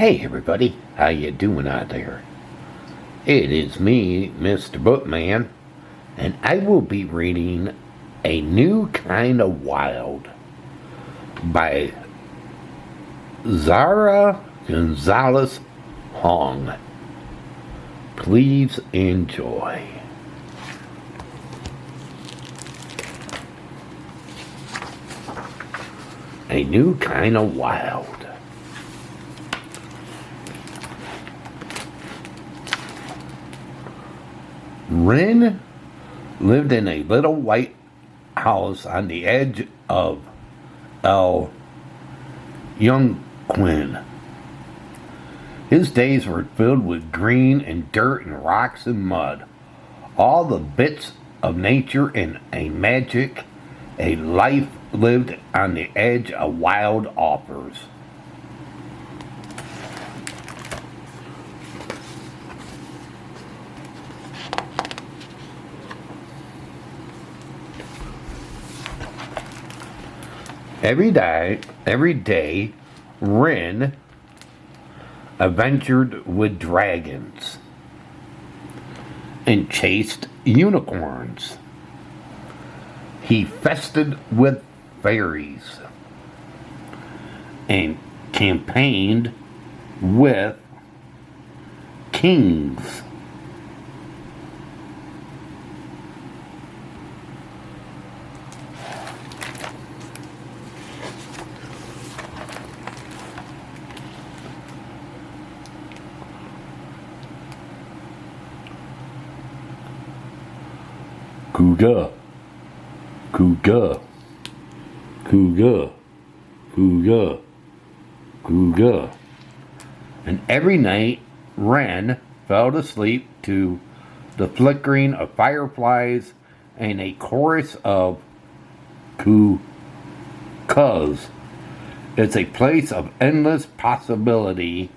Hey everybody, how you doing out there? It is me, Mr. Bookman, and I will be reading A New Kind of Wild by Zara Gonzales Hoang. Please enjoy. A New Kind of Wild. Wren lived in a little white house on the edge of Aloud. His days were filled with green and dirt and rocks and mud, all the bits of nature and a magic, a life lived on the edge of wild offers. Every day, Wren adventured with dragons and chased unicorns. He feasted with fairies and campaigned with kings. Cougar, cougar, cougar, cougar, cougar. And every night, Wren fell asleep to the flickering of fireflies and a chorus of coo-cuz. It's a place of endless possibility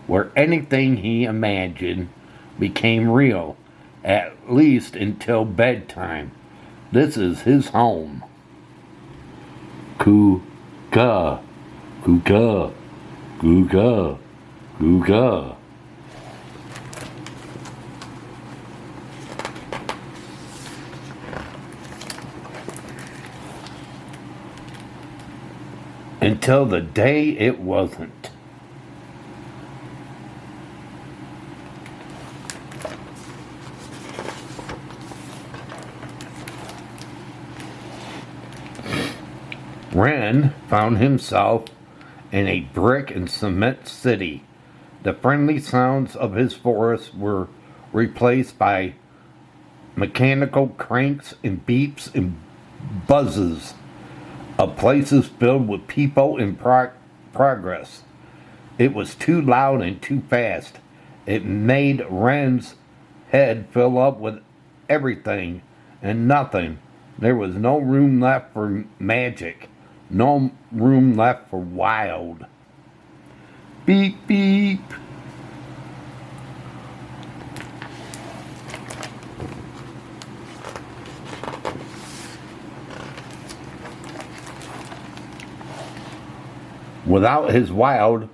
where anything he imagined became real. At least until bedtime. This is his home. Coo-ga, coo-ga, coo-ga, coo-ga. Until the day it wasn't. Wren found himself in a brick and cement city. The friendly sounds of his forest were replaced by mechanical cranks and beeps and buzzes of places filled with people in progress. It was too loud and too fast. It made Wren's head fill up with everything and nothing. There was no room left for magic. No room left for wild. Beep, beep. Without his wild,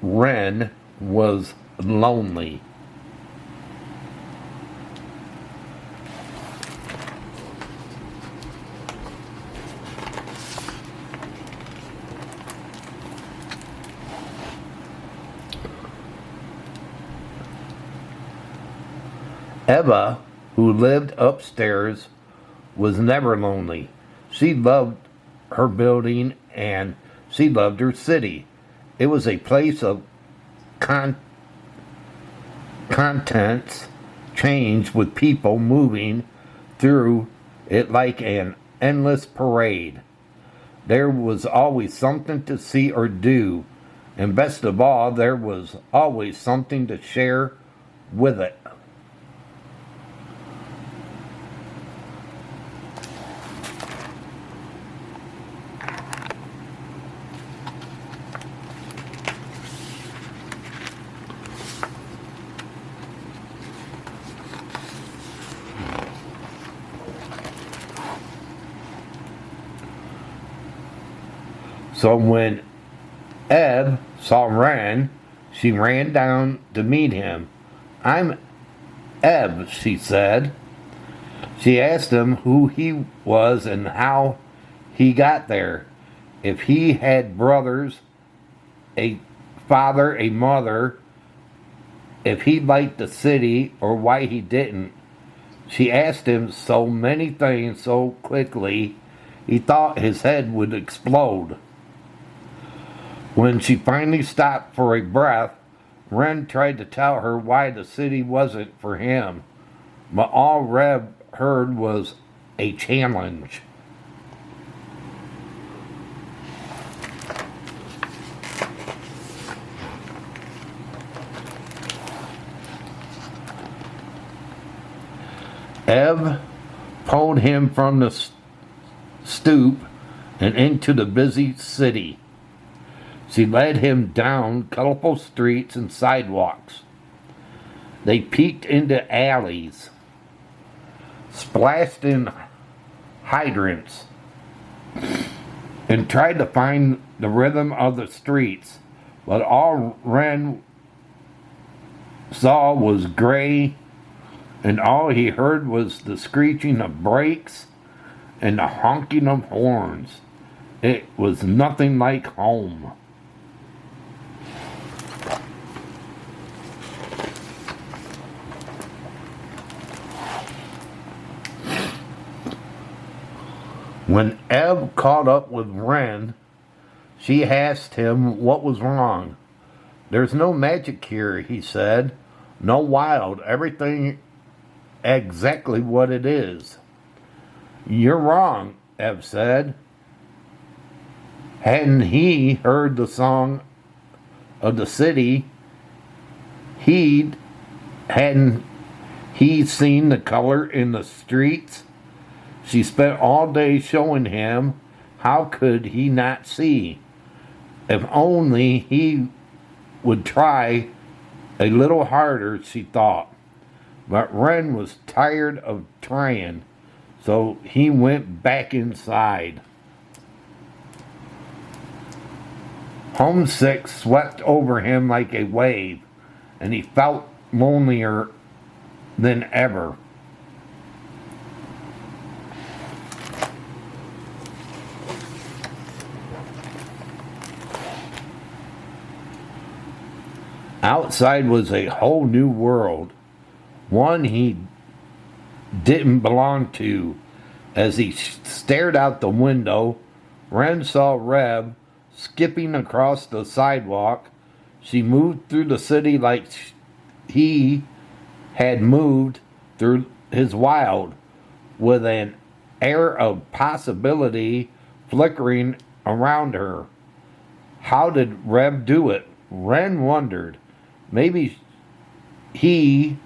Wren was lonely. Eva, who lived upstairs, was never lonely. She loved her building and she loved her city. It was a place of contents change with people moving through it like an endless parade. There was always something to see or do, and best of all, there was always something to share with it. So when Eb saw Wren, She ran down to meet him. "I'm Eb," she said. She asked him who he was and how he got there, if he had brothers, a father, a mother, if he liked the city, or why he didn't. She asked him so many things so quickly, he thought his head would explode. When she finally stopped for a breath, Ren tried to tell her why the city wasn't for him, but all Reb heard was a challenge. Eb pulled him from the stoop and into the busy city. She led him down colorful streets and sidewalks. They peeked into alleys, splashed in hydrants, and tried to find the rhythm of the streets. But all Ren saw was gray, and all he heard was the screeching of brakes and the honking of horns. It was nothing like home. When Eb caught up with Ren, she asked him what was wrong. "There's no magic here," he said. "No wild. Everything exactly what it is." "You're wrong," Eb said. Hadn't he heard the song of the city? Hadn't he seen the color in the streets? She spent all day showing him. How could he not see? If only he would try a little harder, she thought. But Ren was tired of trying, so he went back inside. Homesick swept over him like a wave, and he felt lonelier than ever. Outside was a whole new world, one he didn't belong to. As he stared out the window, Ren saw Reb skipping across the sidewalk. She moved through the city like he had moved through his wild, with an air of possibility flickering around her. How did Reb do it? Ren wondered. Maybe she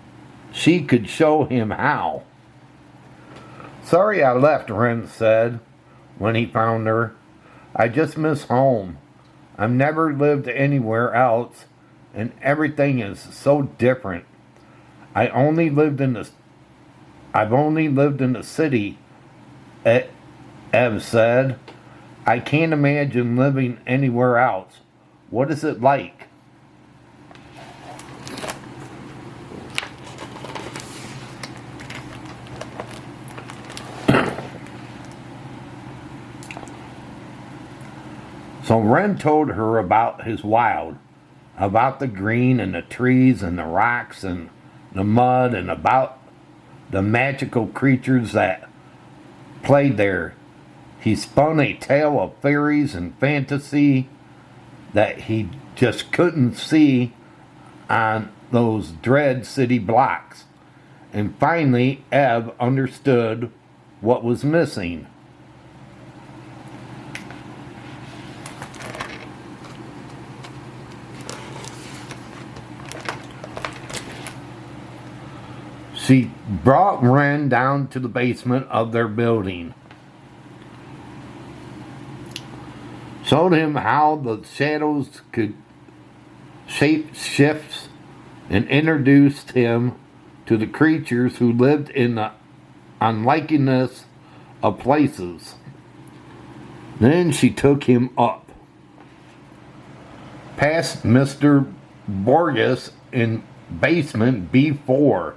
could show him how. "Sorry I left," Ren said when he found her. "I just miss home. I've never lived anywhere else, and everything is so different. I've only lived in the city," Ev said. "I can't imagine living anywhere else. What is it like?" So Ren told her about his wild, about the green and the trees and the rocks and the mud, and about the magical creatures that played there. He spun a tale of fairies and fantasy that he just couldn't see on those dread city blocks. And finally, Ev understood what was missing. She brought Ren down to the basement of their building, showed him how the shadows could shape shift, and introduced him to the creatures who lived in the unlikeness of places. Then she took him up, past Mr. Borges in basement B4,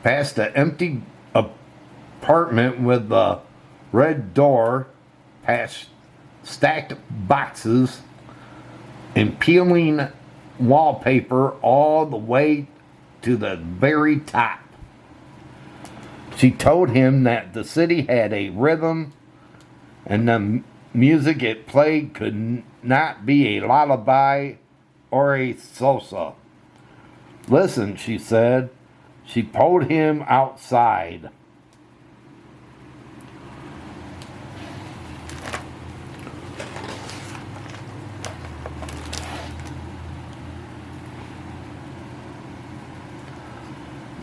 past the empty apartment with the red door, past stacked boxes and peeling wallpaper all the way to the very top. She told him that the city had a rhythm and the music it played could not be a lullaby or a salsa. Listen, she said. She pulled him outside.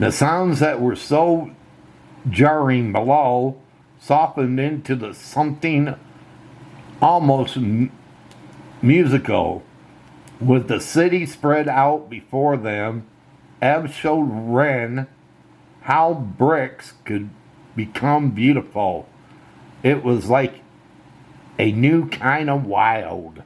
The sounds that were so jarring below softened into the something almost musical. With the city spread out before them, Eb showed Ren how bricks could become beautiful. It was like a new kind of wild.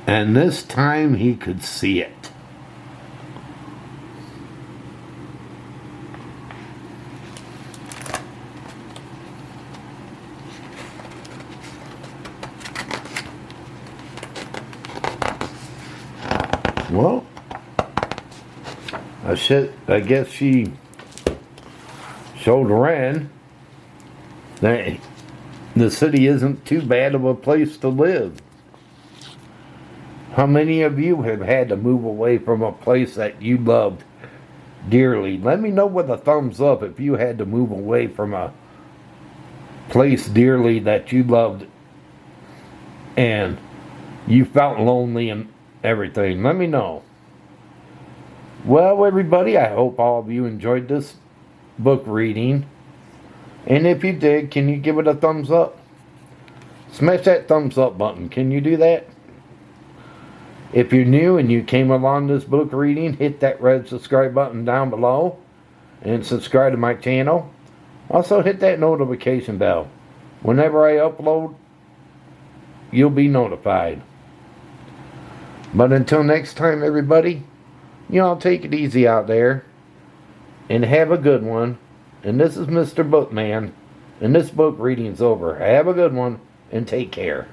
And this time he could see it. Well, I guess she showed Ren that the city isn't too bad of a place to live. How many of you have had to move away from a place that you loved dearly? Let me know with a thumbs up if you had to move away from a place dearly that you loved and you felt lonely and everything. Let me know. Well, everybody, I hope all of you enjoyed this book reading. And if you did, can you give it a thumbs up? Smash that thumbs up button. Can you do that? If you're new and you came along this book reading, hit that red subscribe button down below and subscribe to my channel. Also hit that notification bell. Whenever I upload, you'll be notified. But until next time, everybody, y'all take it easy out there and have a good one. And this is Mr. Bookman, and this book reading's over. Have a good one and take care.